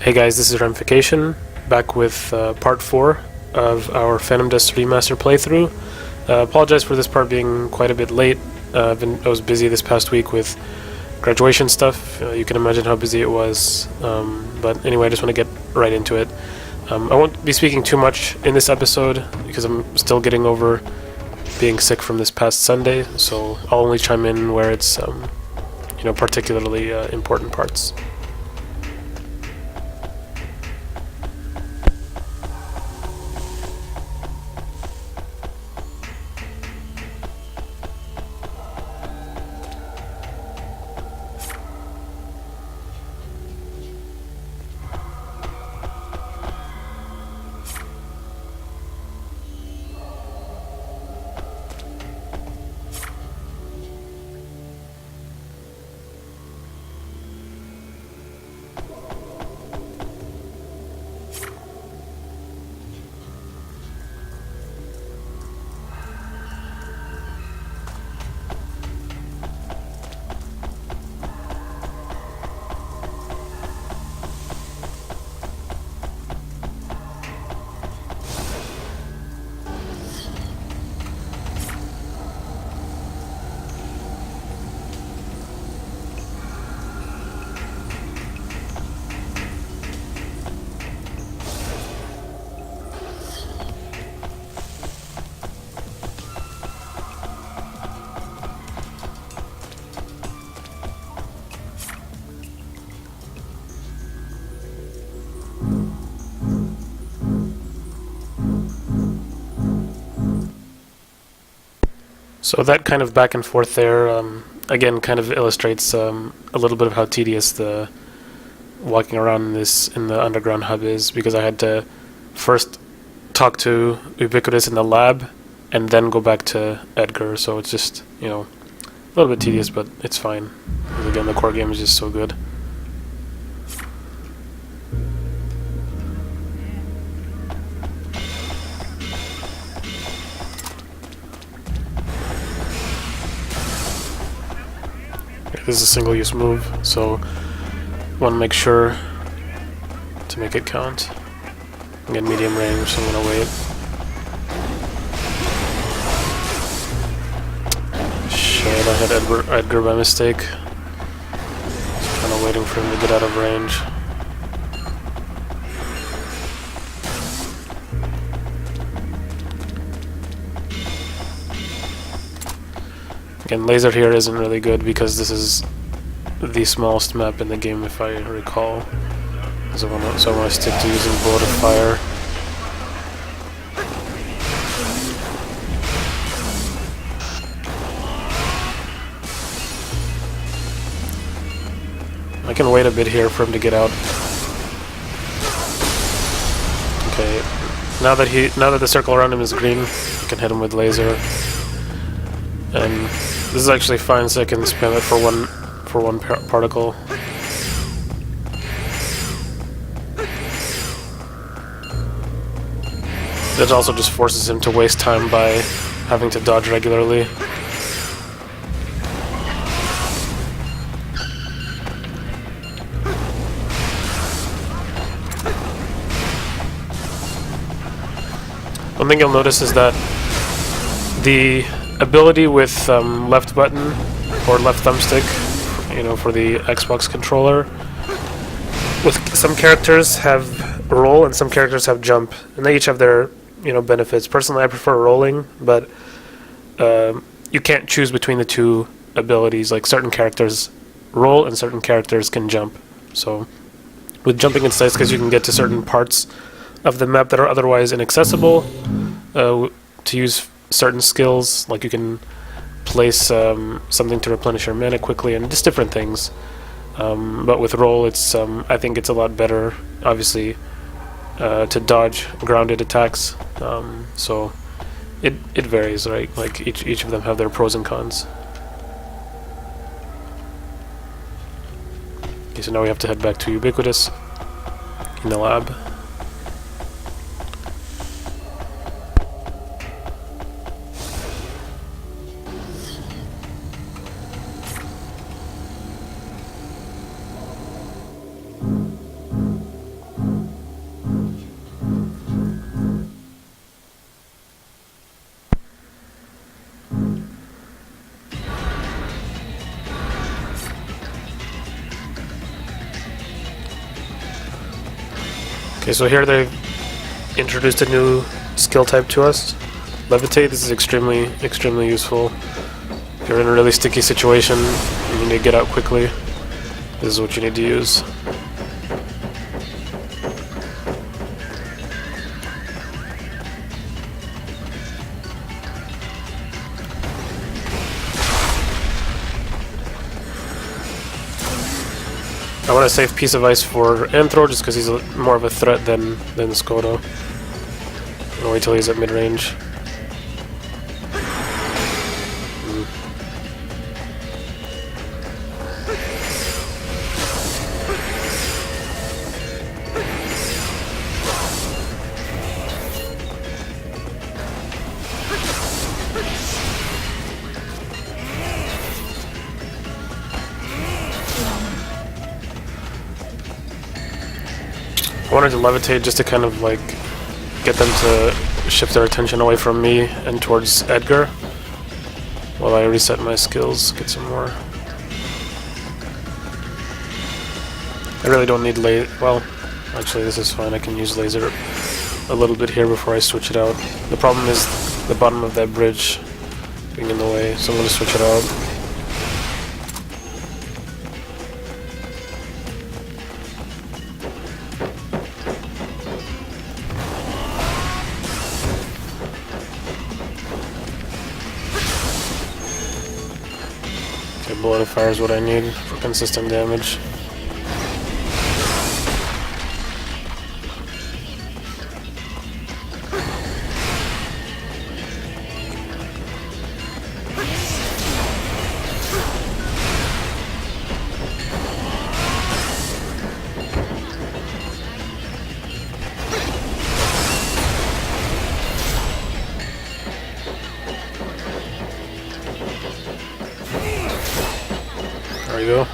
Hey guys, this is Ramification, back with part 4 of our Phantom Dust Remaster playthrough. Apologize for this part being quite a bit late. I was busy this past week with graduation stuff. You can imagine how busy it was. But anyway, I just want to get right into it. I won't be speaking too much in this episode because I'm still getting over being sick from this past Sunday, so I'll only chime in where it's particularly important parts. So that kind of back and forth there, again, kind of illustrates a little bit of how tedious the walking around in the underground hub is, because I had to first talk to Ubiquitous in the lab and then go back to Edgar. So it's just a little bit tedious, but it's fine. Because again, the core game is just so good. This is a single-use move, so want to make sure to make it count. Again, medium range, so I'm gonna wait. Shit, I hit Edgar by mistake. Just kind of waiting for him to get out of range. Again, laser here isn't really good because this is the smallest map in the game, if I recall. So I want to stick to using Bullet of Fire. I can wait a bit here for him to get out. Okay, now that the circle around him is green, I can hit him with laser. And this is actually fine, so I can spam it for one particle. That also just forces him to waste time by having to dodge regularly. One thing you'll notice is that the ability with left button or left thumbstick, for the Xbox controller, with some characters have roll and some characters have jump, and they each have their benefits. Personally, I prefer rolling, but you can't choose between the two abilities. Like, certain characters roll and certain characters can jump. So with jumping, it's nice because you can get to certain parts of the map that are otherwise inaccessible to use certain skills, like you can place something to replenish your mana quickly and just different things. But with roll, it's I think it's a lot better, obviously, to dodge grounded attacks. So it varies, right? Like each of them have their pros and cons. Okay, so now we have to head back to Ubiquitous in the lab. Okay, so here they've introduced a new skill type to us. Levitate. This is extremely useful. If you're in a really sticky situation and you need to get out quickly, this is what you need to use. I want to save Piece of Ice for Anthro just because he's more of a threat than Skoda. I'll wait till he's at mid-range. I wanted to levitate just to kind of like get them to shift their attention away from me and towards Edgar while I reset my skills, get some more. I really don't need well, actually this is fine, I can use laser a little bit here before I switch it out. The problem is the bottom of that bridge being in the way, so I'm going to switch it out. Bullet of Fire is what I need for consistent damage. There you go.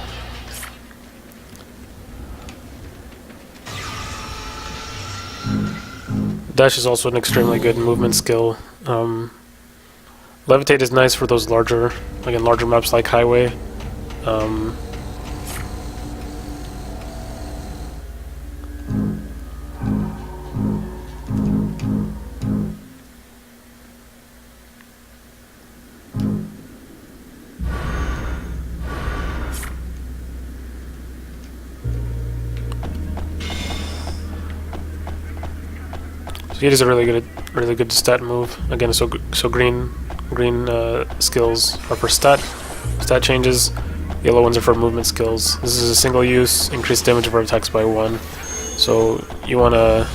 Dash is also an extremely good movement skill. Levitate is nice for those larger maps like Highway. Speed is a really good stat move. Again, so green skills are for stat changes. Yellow ones are for movement skills. This is a single use, increased damage of our attacks by 1. So you wanna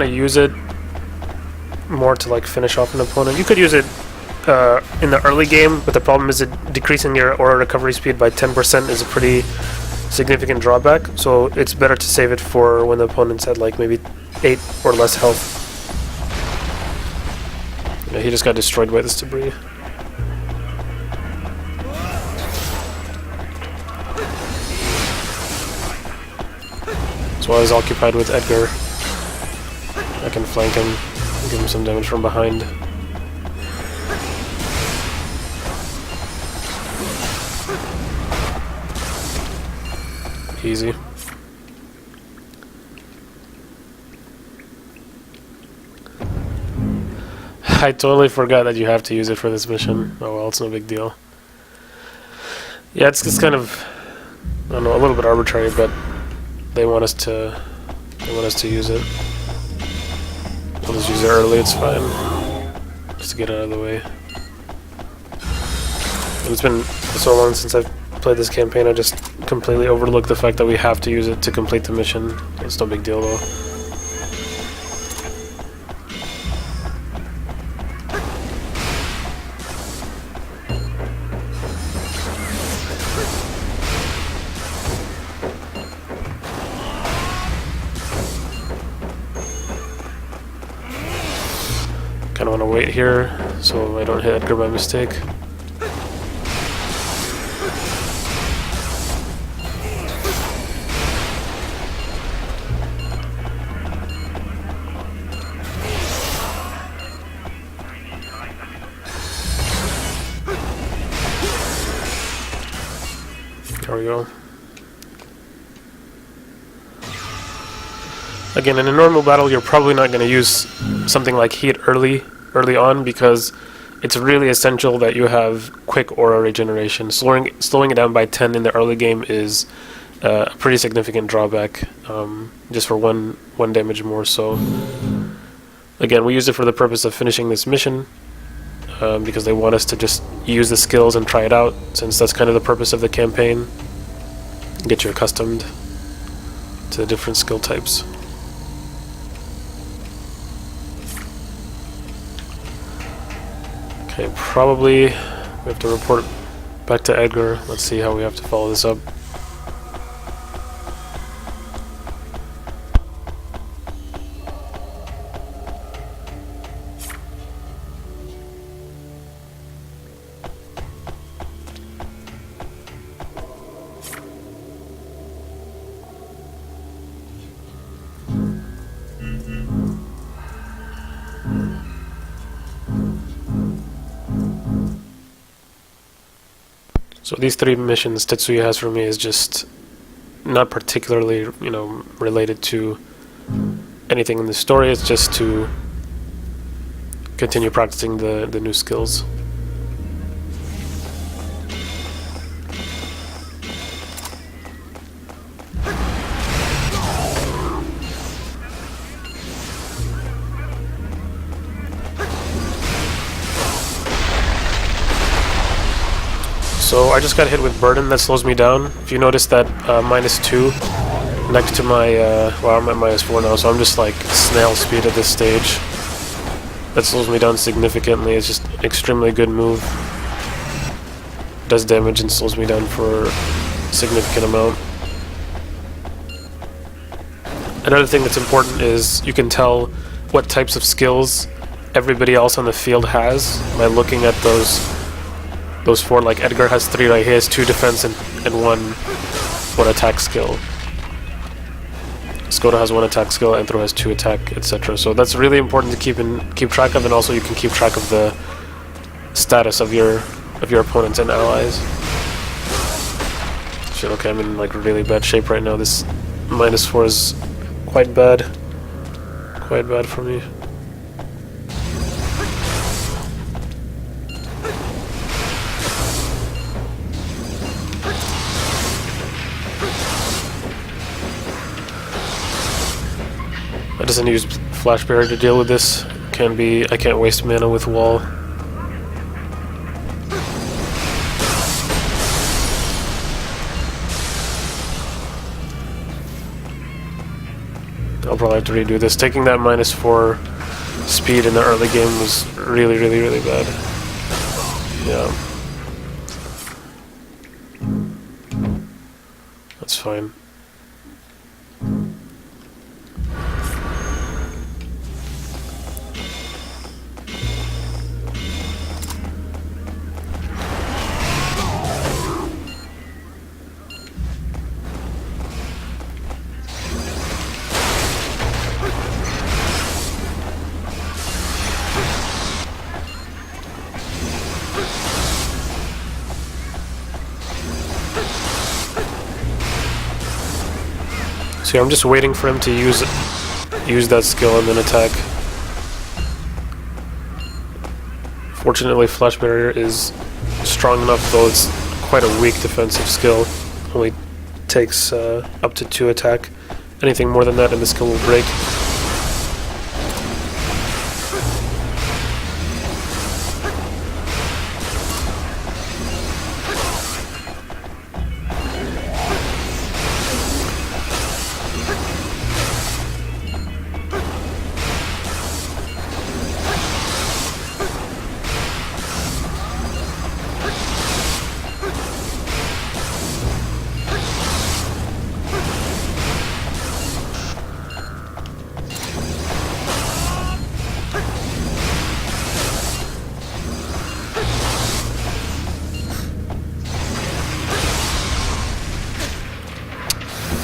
use it more to like finish off an opponent. You could use it in the early game, but the problem is that decreasing your aura recovery speed by 10% is a pretty significant drawback, so it's better to save it for when the opponent's at like maybe 8 or less health. Yeah, he just got destroyed by this debris. So while he's occupied with Edgar, I can flank him and give him some damage from behind. Easy. I totally forgot that you have to use it for this mission. Oh well, it's no big deal. Yeah, it's kind of, I don't know, a little bit arbitrary, but they want us to use it. We'll just use it early, it's fine. Just to get it out of the way. It's been so long since I've played this campaign, I just completely overlooked the fact that we have to use it to complete the mission. It's no big deal though. Kinda wanna wait here so I don't hit Edgar by mistake. There we go. Again, in a normal battle, you're probably not going to use something like heat early on, because it's really essential that you have quick aura regeneration. Slowing it down by 10 in the early game is a pretty significant drawback, just for one damage more. So again, we use it for the purpose of finishing this mission, because they want us to just use the skills and try it out, since that's kind of the purpose of the campaign. Get you accustomed to the different skill types. Okay, probably we have to report back to Edgar. Let's see how we have to follow this up. So these 3 missions Tetsuya has for me is just not particularly, related to anything in the story. It's just to continue practicing the new skills. So I just got hit with Burden, that slows me down. If you notice that -2 next to my, well, I'm at -4 now, so I'm just like snail speed at this stage. That slows me down significantly. It's just an extremely good move. Does damage and slows me down for a significant amount. Another thing that's important is you can tell what types of skills everybody else on the field has by looking at those 4. Like Edgar has 3, right? He has 2 defense and 1 attack skill. Skoda has 1 attack skill, Anthro has 2 attack, etc. So that's really important to keep track of, and also you can keep track of the status of your opponents and allies. Shit, okay, I'm in like really bad shape right now. This -4 is quite bad. Quite bad for me. It doesn't use Flash Barrier to deal with this. I can't waste mana with Wall. I'll probably have to redo this. Taking that -4 speed in the early game was really, really, really bad. Yeah. That's fine. So I'm just waiting for him to use that skill and then attack. Fortunately, Flash Barrier is strong enough, though it's quite a weak defensive skill. Only takes up to 2 attack. Anything more than that and the skill will break.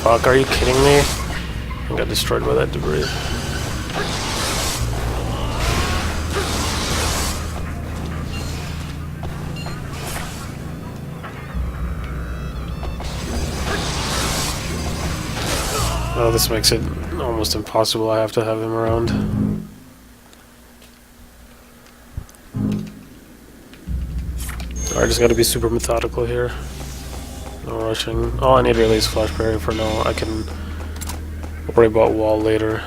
Fuck, are you kidding me? I got destroyed by that debris. this makes it almost impossible. I have to have him around. I just gotta be super methodical here. No rushing. All I need really is Flash Barrier for now. I can worry about wall later.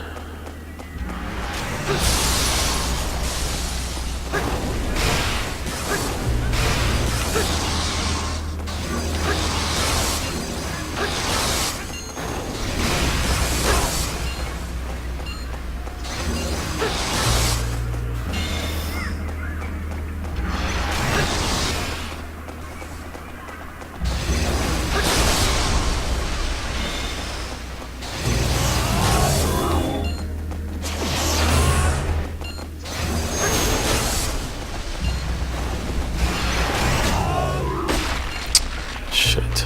Shit.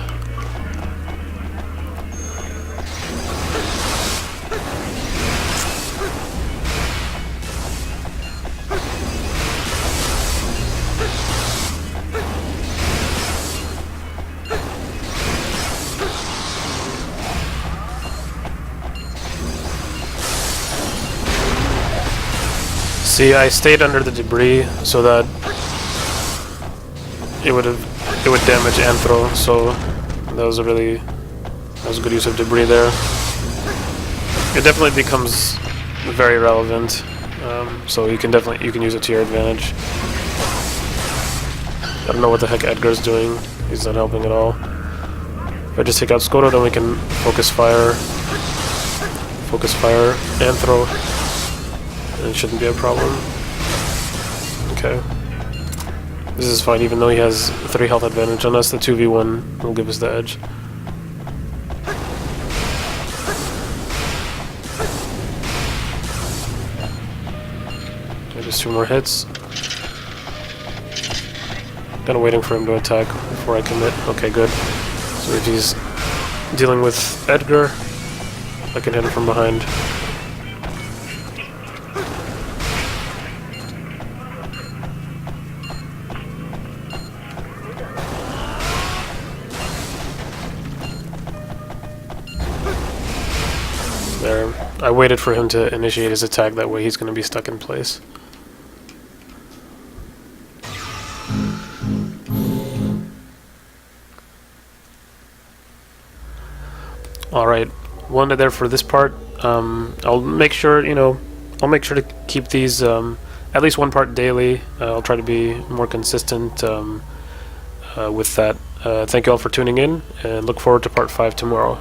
See, I stayed under the debris so that it would damage Anthro, so that was a good use of debris there. It definitely becomes very relevant, so you can use it to your advantage. I don't know what the heck Edgar's doing. He's not helping at all. If I just take out Skoto, then we can focus fire Anthro, and it shouldn't be a problem. Okay. This is fine, even though he has 3 health advantage on us, the 2v1 will give us the edge. Okay, just 2 more hits. Kinda waiting for him to attack before I commit. Okay, good. So if he's dealing with Edgar, I can hit him from behind. There. I waited for him to initiate his attack, that way he's going to be stuck in place. Alright, one there for this part. I'll make sure, to keep these at least one part daily. I'll try to be more consistent with that. Thank you all for tuning in, and look forward to part 5 tomorrow.